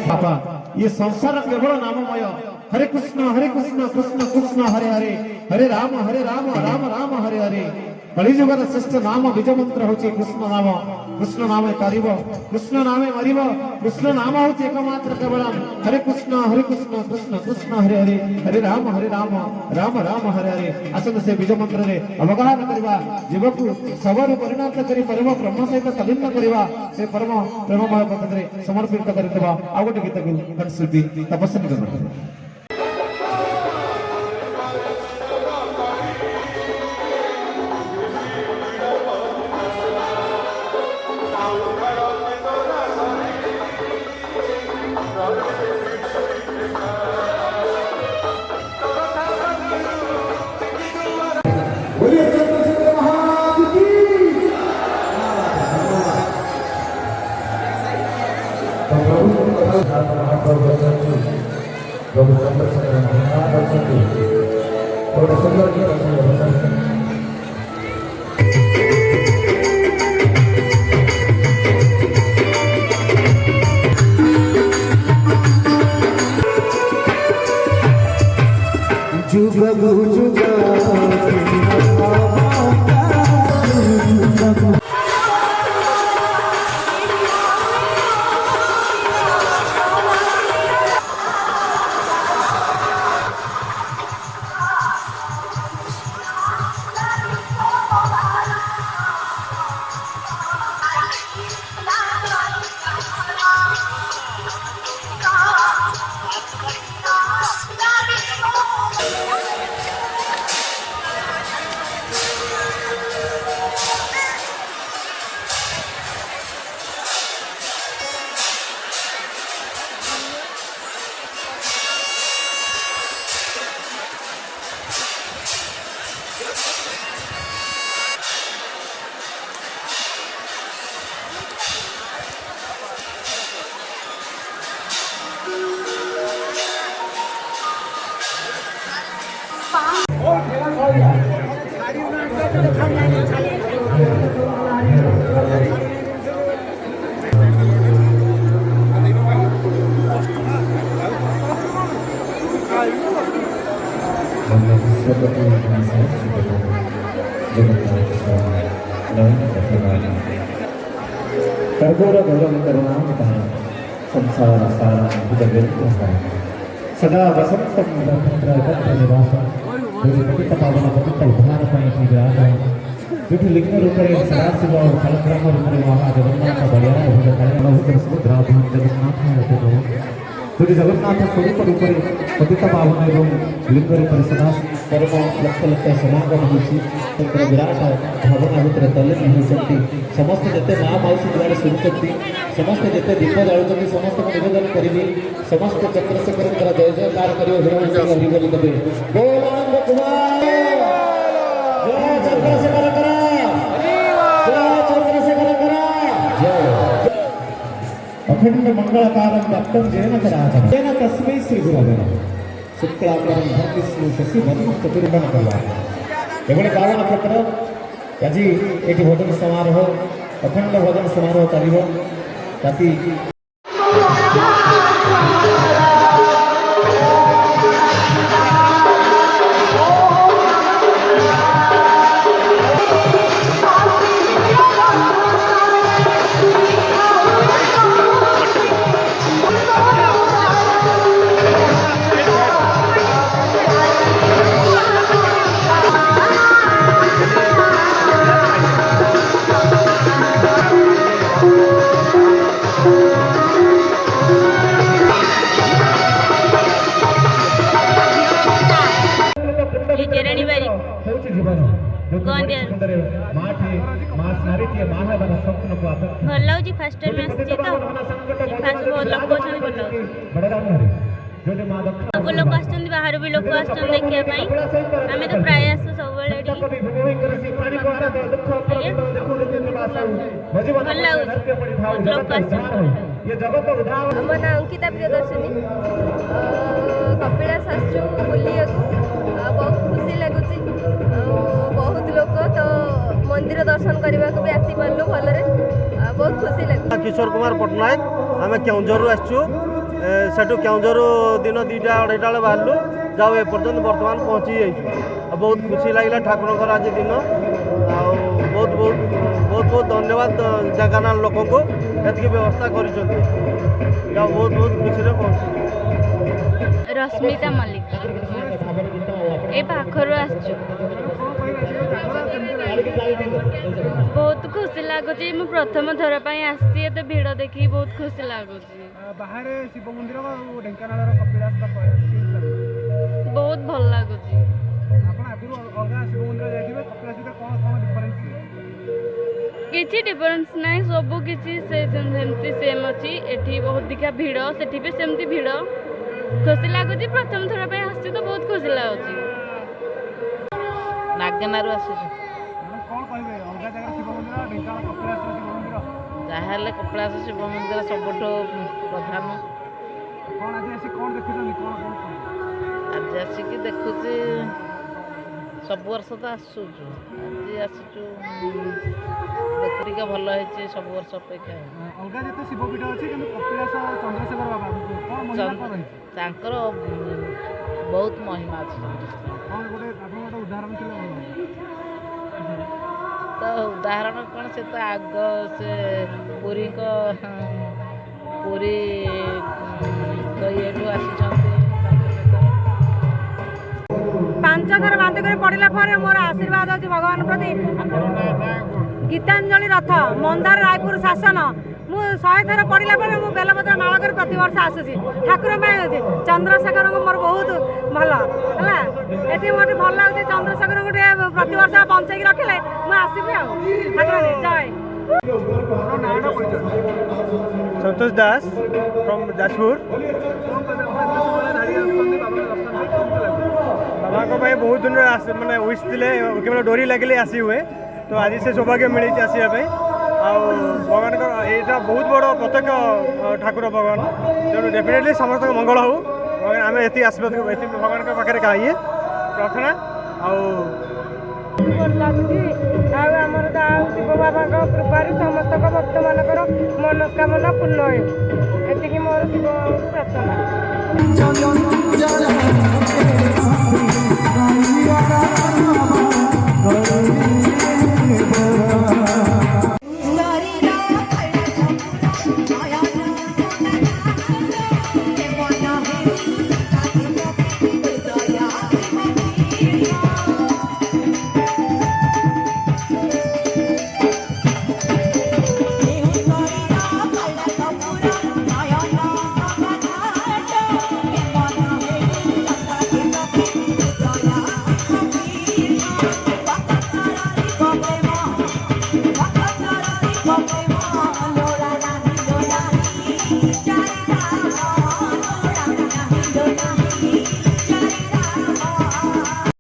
बाबा ये संसार केवल नाममय। हरे कृष्ण कृष्ण कृष्ण हरे हरे, हरे राम राम राम हरे हरे। कलिजुगर श्रेष्ठ नाम बीज मंत्र हूँ कृष्ण नाम। कृष्ण नाम तारिब, कृष्ण नाम मरिब, कृष्ण नाम हूँ एकमात्र केवल। हरे कृष्ण कृष्ण कृष्ण हरे हरे, हरे राम राम राम हरे हरे। आसन से बीज मंत्र रे अवगाहन करवा, जीव को सबरु परिणत करी परम ब्रह्म सहित तलीन करवा, से परम प्रेममय पद रे समर्पित करथिबा आ गोटे गीत को कंठशिल्पी तपस्वी करबा। प्रभु चंद्रशेखर महाराज बड़े सुंदर गीत जुग जुग कर्पूर गौरव करुणामृतः संसार सारं सदा वसंतं निवासं पतित पावन पतित उद्धार पाई विठु लिंग रूपरे सदाशिव और फलब्रह्म रूपरे महा जगन्नाथ बलिया भूत सुभद्रा जगन्नाथ तुझे जगन्नाथ स्वरूप रूपरे पतित पावन एवं लिंग रूपरे सदा कर्म लक्ष लक्ष समागम होती विराट भावना भितर तल्लीन होती। समस्त जिते माँ मौसी द्वारा शुणुंट समस्त जिते दीप जालुंट समस्त को निवेदन करी समस्त चंद्रशेखर जय जयकार करें। अखंड मंगलकारं दत्तं जेन चराचरं तेन तस्मै श्री गुरवे शुक्लाकरं धर्मिष्णु शशिवर्णं चतुर्भुजं। एभଳି पावन क्षेत्र आज ये भोजन समारोह अखंड भोजन समारोह चलो राति भल लगे फास्ट टाइम आसी तो फास्ट बहुत लोक सब लोग आसुच्च बाहर भी लोक आस देखा आम तो प्राय आसू सब भल लगे लोक मो ना अंकिता प्रियदर्शनी कपिलास आसु बुलिया बहुत खुशी लगुच बहुत लोक तो मंदिर दर्शन करने को भी आसी पार्लु भलरे बहुत खुशी लगे। किशोर कुमार पट्टनायक आम केउझर आसचु सेठू केउझर दिन 2टा 2:30 बेले बाहरलु जाओ एपर्तंत बर्तमान पहुँची जाइए बहुत खुशी लगे ठाकुर आज दिन बहुत बहुत बहुत बहुत धन्यवाद जगाना लोक को ये व्यवस्था कर बहुत बहुत खुशी पहुँच। रश्मिता मल्लिक ए पाखर आसचु बहुत खुशी लगुच मु प्रथम थर आसती एत भिड़ देखी बहुत खुशी लगुच बाहर शिव मंदिर ढेंकानाल कपिलास बहुत भल लगुच किसी डिफरेंस नहीं सब किसी सेमती सेम अच्छी एठी बहुत दिखा भिड़ सेठी भी सेमती भिड़ खुशी लगुच प्रथम थर आसती तो बहुत खुशी लगुच नागनारू आसुଛୁ ଯାହାହେଲେ କପିଳାସ ଶିବ ମନ୍ଦିର ସବୁଠୁ ପ୍ରଧାନ ଆଜି ଆସିକି ଦେଖୁଛି ସବୁ ବର୍ଷ ତ ଆସୁଛୁ ଆଜି ଆସିଛୁ ଦେଖୁ ଟିକେ ଭଲ ହେଇଛି ସବୁ ବର୍ଷ ଅପେକ୍ଷା ଅଲଗା ଯେତେ ଶିବପୀଠ ଅଛି କିନ୍ତୁ କପିଳାସ ଚନ୍ଦ୍ରଶେଖର ବାବା ତାଙ୍କର ବହୁତ ମହିମା ଅଛି ଉଦାହରଣ ଥିଲା ତ ଉଦାହରଣ କ'ଣ ସେ ତ ଆଗ ସେ ପୁରୀଙ୍କ ପୁରୀ ଇଏଠୁ ଆସିଛନ୍ତି 5 ଥର ବାନ୍ତି କରି ପଡ଼ିଲା ପରେ ମୋର ଆଶୀର୍ବାଦ ଅଛି ଭଗବାନ ପ୍ରତି। ଗୀତାଞ୍ଜଳି ରଥ ମନ୍ଦାର ରାୟପୁର ଶାସନ ମୁଁ 100 ଥର ପଡ଼ିଲା ପରେ ମୁଁ ବେଲପତ୍ର ମାଳ କରି ପ୍ରତିବର୍ଷ ଆସୁଛି ଠାକୁର ପାଇଁ ଅଛି। ଚନ୍ଦ୍ରଶେଖରଙ୍କୁ ମୋର ବହୁତ ଭଲ ହେଲା ଏଠି ମୋତେ ଭଲ ଲାଗୁଛି ଚନ୍ଦ୍ରଶେଖରଙ୍କୁ ଟିକେ ପ୍ରତିବର୍ଷ ବଞ୍ଚେଇକି ରଖିଲେ ମୁଁ ଆସିବି ଆଉ ଠାକୁର ଜୟ। संतोष दास फ्रॉम जाजपुर बाबा को भाई बहुत दिन मैंने विश थे केवल डोरी लगे आसी हुए तो आज से सौभाग्य मिली आसवाई भगवान यहाँ बहुत बड़ प्रत्यक्ष ठाकुर भगवान तेणु डेफिनेटली समस्त मंगल हो आम ये आशीर्वाद भगवान के पाखे कहिए प्रार्थना ଭଲ ଲାଗୁଛି ଆଉ ଆମର ତ ଆଉ ଶିବ ବାବାଙ୍କ କୃପାରୁ ସମସ୍ତଙ୍କ ଭକ୍ତ ମାନଙ୍କର ମନସ୍କାମନା ପୂର୍ଣ୍ଣ ହେଉ ଏତିକି ମୋର ଶିବ ପ୍ରାର୍ଥନା। Lola,